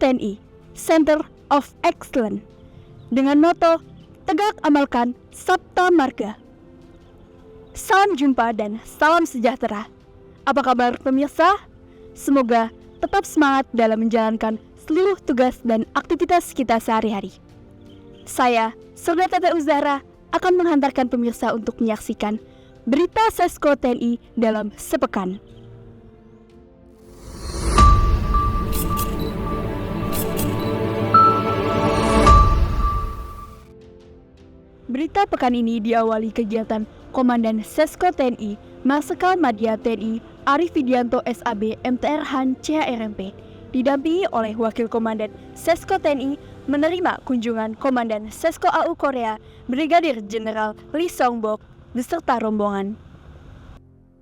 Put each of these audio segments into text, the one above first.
TNI, Center of Excellence, dengan moto Tegak Amalkan Sabta Marga. Salam jumpa dan salam sejahtera. Apa kabar pemirsa? Semoga tetap semangat dalam menjalankan seluruh tugas dan aktivitas kita sehari-hari. Saya, Surda Tete Uzahra, akan menghantarkan pemirsa untuk menyaksikan berita Sesko TNI dalam sepekan. Berita pekan ini diawali kegiatan Komandan Sesko TNI, Marsikal Madya TNI Arif Widianto SAB MTR Han CHRMP, didampingi oleh Wakil Komandan Sesko TNI menerima kunjungan Komandan Sesko AU Korea Brigadir Jenderal Lee Song-bok beserta rombongan.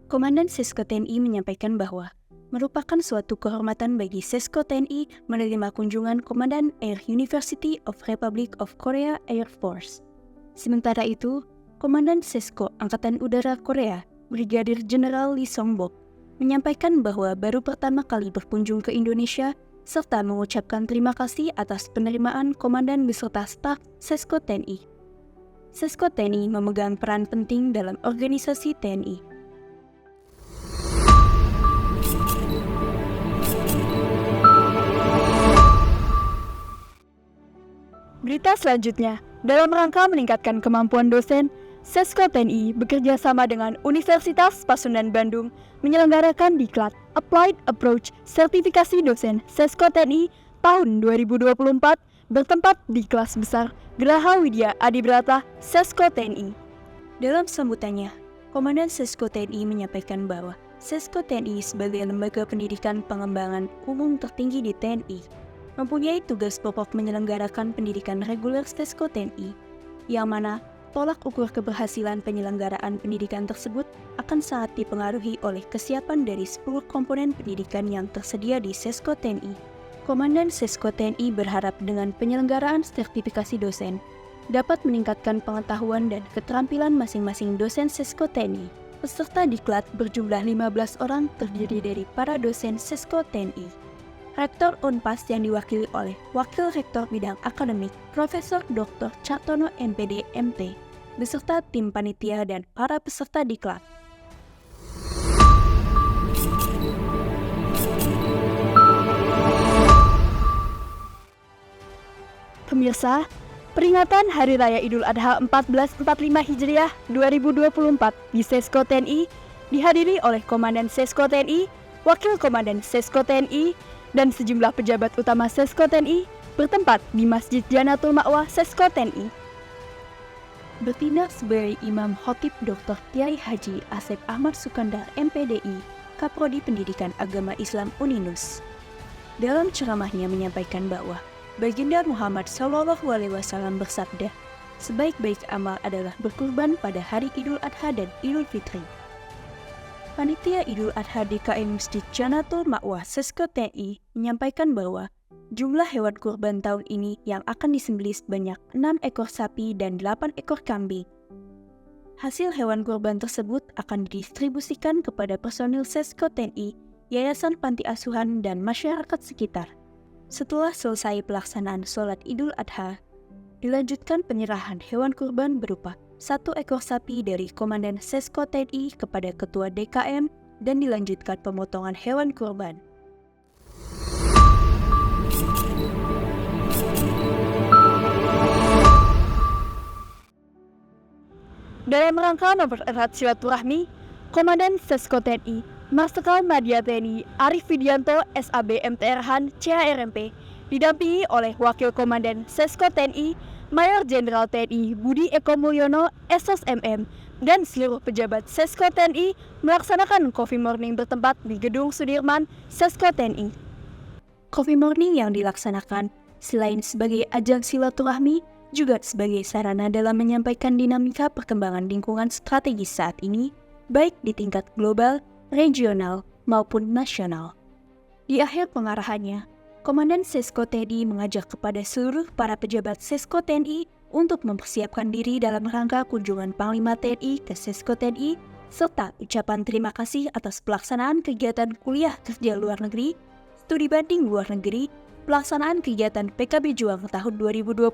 Komandan Sesko TNI menyampaikan bahwa merupakan suatu kehormatan bagi Sesko TNI menerima kunjungan Komandan Air University of Republic of Korea Air Force. Sementara itu, Komandan Sesko Angkatan Udara Korea, Brigadir Jenderal Lee Song-bok, menyampaikan bahwa baru pertama kali berkunjung ke Indonesia serta mengucapkan terima kasih atas penerimaan komandan beserta staf Sesko TNI. Sesko TNI memegang peran penting dalam organisasi TNI. Berita selanjutnya, dalam rangka meningkatkan kemampuan dosen, Sesko TNI bekerja sama dengan Universitas Pasundan Bandung menyelenggarakan Diklat Applied Approach Sertifikasi Dosen Sesko TNI tahun 2024 bertempat di kelas besar Geraha Widya Adibrata Sesko TNI. Dalam sambutannya, Komandan Sesko TNI menyampaikan bahwa Sesko TNI sebagai lembaga pendidikan pengembangan umum tertinggi di TNI mempunyai tugas pokok menyelenggarakan pendidikan reguler Sesko TNI, yang mana tolak ukur keberhasilan penyelenggaraan pendidikan tersebut akan sangat dipengaruhi oleh kesiapan dari 10 komponen pendidikan yang tersedia di Sesko TNI. Komandan Sesko TNI berharap dengan penyelenggaraan sertifikasi dosen dapat meningkatkan pengetahuan dan keterampilan masing-masing dosen Sesko TNI. Peserta diklat berjumlah 15 orang terdiri dari para dosen Sesko TNI. Rektor Unpas yang diwakili oleh Wakil Rektor Bidang Akademik Profesor Dr. Cartono MPD MT beserta tim panitia dan para peserta diklat. Pemirsa, peringatan Hari Raya Idul Adha 1445 Hijriah 2024 di Sesko TNI dihadiri oleh Komandan Sesko TNI, Wakil Komandan Sesko TNI, dan sejumlah pejabat utama Sesko TNI bertempat di Masjid Janatul Ma'wa Sesko TNI. Bertindak sebagai Imam Khotib Dr. Kiai Haji Asep Ahmad Sukandar MPDI, Kaprodi Pendidikan Agama Islam Uninus. Dalam ceramahnya menyampaikan bahwa Baginda Muhammad SAW bersabda, sebaik-baik amal adalah berkurban pada hari Idul Adha dan Idul Fitri. Panitia Idul Adha DKM Masjid Janatul Ma'wa Sesko TNI menyampaikan bahwa jumlah hewan kurban tahun ini yang akan disembelih sebanyak 6 ekor sapi dan 8 ekor kambing. Hasil hewan kurban tersebut akan didistribusikan kepada personil Sesko TNI, Yayasan Panti Asuhan, dan masyarakat sekitar. Setelah selesai pelaksanaan sholat Idul Adha, dilanjutkan penyerahan hewan kurban berupa 1 ekor sapi dari Komandan Sesko TNI kepada Ketua DKM dan dilanjutkan pemotongan hewan kurban. Dalam rangka mempererat silaturahmi, Komandan Sesko TNI, Marsikal Madya TNI Arif Widianto SAB MTR Han CHRMP didampingi oleh Wakil Komandan Sesko TNI Mayor Jenderal TNI Budi Eko Mulyono SOS MM dan seluruh pejabat Sesko TNI melaksanakan Coffee Morning bertempat di Gedung Sudirman Sesko TNI. Coffee Morning yang dilaksanakan selain sebagai ajang silaturahmi juga sebagai sarana dalam menyampaikan dinamika perkembangan lingkungan strategis saat ini, baik di tingkat global, regional, maupun nasional. Di akhir pengarahannya, Komandan Sesko TNI mengajak kepada seluruh para pejabat Sesko TNI untuk mempersiapkan diri dalam rangka kunjungan Panglima TNI ke Sesko TNI, serta ucapan terima kasih atas pelaksanaan kegiatan kuliah kerja luar negeri, studi banding luar negeri, pelaksanaan kegiatan PKB Juang tahun 2024,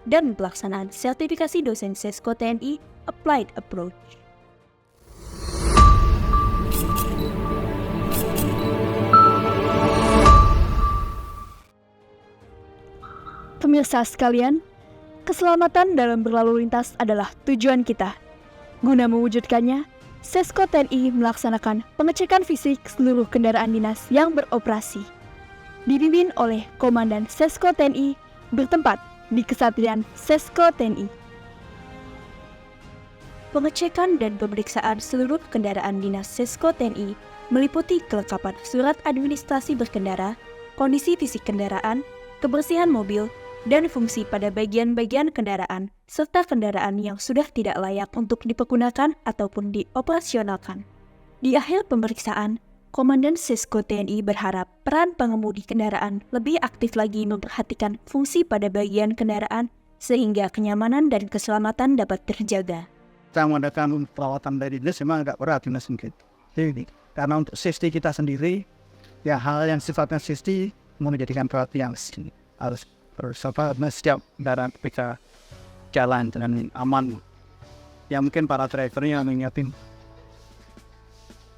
dan pelaksanaan sertifikasi dosen Sesko TNI Applied Approach. Pemirsa sekalian, keselamatan dalam berlalu lintas adalah tujuan kita. Guna mewujudkannya, Sesko TNI melaksanakan pengecekan fisik seluruh kendaraan dinas yang beroperasi. Dipimpin oleh Komandan Sesko TNI bertempat di Kesatuan Sesko TNI. Pengecekan dan pemeriksaan seluruh kendaraan dinas Sesko TNI meliputi kelengkapan surat administrasi berkendara, kondisi fisik kendaraan, kebersihan mobil, dan fungsi pada bagian-bagian kendaraan, serta kendaraan yang sudah tidak layak untuk dipergunakan ataupun dioperasionalkan. Di akhir pemeriksaan, Komandan Sesko TNI berharap peran pengemudi kendaraan lebih aktif lagi memperhatikan fungsi pada bagian kendaraan sehingga kenyamanan dan keselamatan dapat terjaga. Kita mengadakan perawatan dari dinas memang agak berat dinas mungkin. Jadi, karena untuk safety kita sendiri, ya hal yang sifatnya safety mau dijadikan perhatian harus setiap kendaraan bisa jalan dengan aman. Ya mungkin para drivernya mengingatin.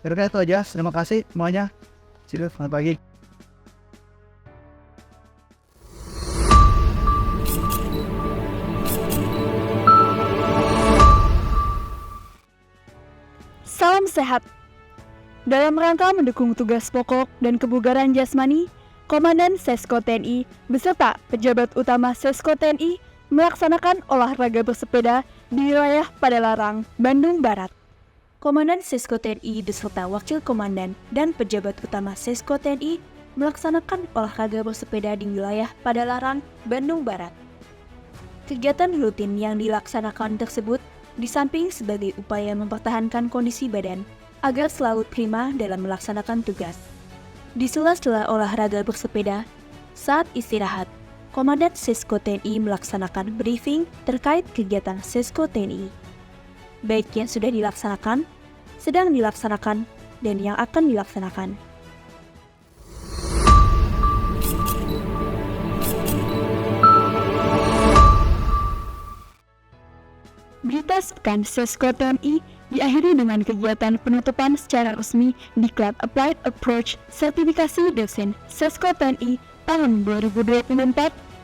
Kira-kira itu aja. Terima kasih semuanya. Selamat pagi. Salam sehat. Dalam rangka mendukung tugas pokok dan kebugaran jasmani, Komandan Sesko TNI beserta pejabat utama Sesko TNI melaksanakan olahraga bersepeda di wilayah Padalarang, Bandung Barat. Komandan Sesko TNI beserta Wakil Komandan dan pejabat utama Sesko TNI melaksanakan olahraga bersepeda di wilayah Padalarang, Bandung Barat. Kegiatan rutin yang dilaksanakan tersebut di samping sebagai upaya mempertahankan kondisi badan agar selalu prima dalam melaksanakan tugas. Di sela-sela olahraga bersepeda, saat istirahat, Komandan Sesko TNI melaksanakan briefing terkait kegiatan Sesko TNI, baik yang sudah dilaksanakan, sedang dilaksanakan, dan yang akan dilaksanakan. Berita sepekan Sesko TNI diakhiri dengan kegiatan penutupan secara resmi Diklat Applied Approach Sertifikasi Dosen Sesko TNI tahun 2024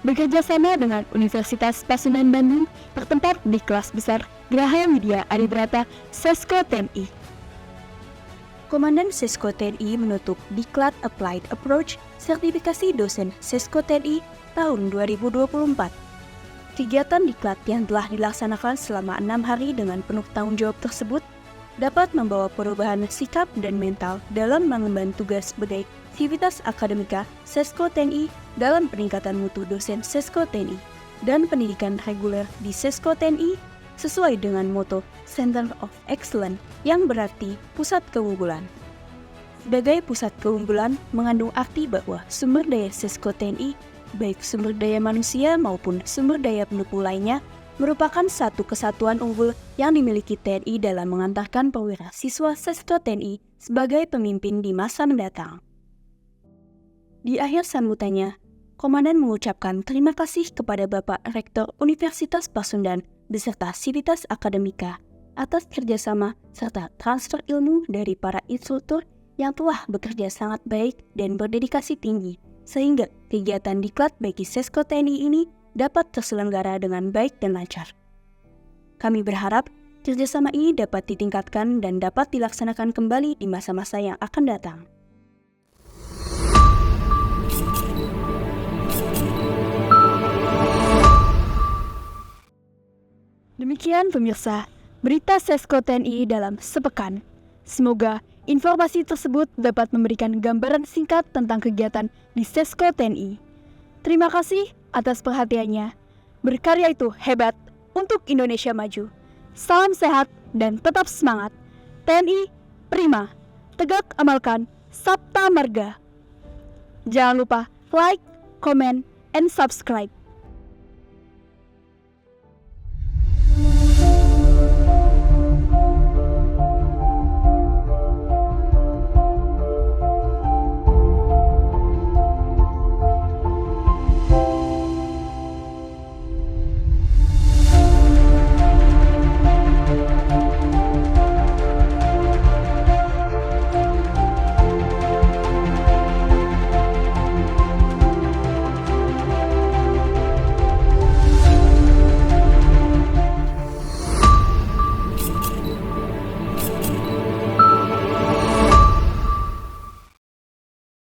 bekerjasama dengan Universitas Pasundan Bandung bertempat di kelas besar Graha Widya Adibrata Sesko TNI. Komandan Sesko TNI menutup Diklat Applied Approach Sertifikasi Dosen Sesko TNI tahun 2024. Kegiatan diklat yang telah dilaksanakan selama 6 hari dengan penuh tanggung jawab tersebut dapat membawa perubahan sikap dan mental dalam mengemban tugas sebagai Civitas Akademika Sesko TNI dalam peningkatan mutu dosen Sesko TNI dan pendidikan reguler di Sesko TNI sesuai dengan moto Center of Excellence yang berarti pusat keunggulan. Sebagai pusat keunggulan mengandung arti bahwa sumber daya Sesko TNI baik sumber daya manusia maupun sumber daya pendukung lainnya, merupakan satu kesatuan unggul yang dimiliki TNI dalam mengantarkan perwira siswa Sesko TNI sebagai pemimpin di masa mendatang. Di akhir sambutannya, Komandan mengucapkan terima kasih kepada Bapak Rektor Universitas Pasundan beserta Civitas Akademika atas kerjasama serta transfer ilmu dari para instruktur yang telah bekerja sangat baik dan berdedikasi tinggi, sehingga kegiatan diklat bagi Sesko TNI ini dapat terselenggara dengan baik dan lancar. Kami berharap kerjasama ini dapat ditingkatkan dan dapat dilaksanakan kembali di masa-masa yang akan datang. Demikian pemirsa, berita Sesko TNI dalam sepekan. Semoga informasi tersebut dapat memberikan gambaran singkat tentang kegiatan di Sesko TNI. Terima kasih atas perhatiannya. Berkarya itu hebat untuk Indonesia maju. Salam sehat dan tetap semangat. TNI prima. Tegak amalkan Sabta Marga. Jangan lupa like, comment, and subscribe.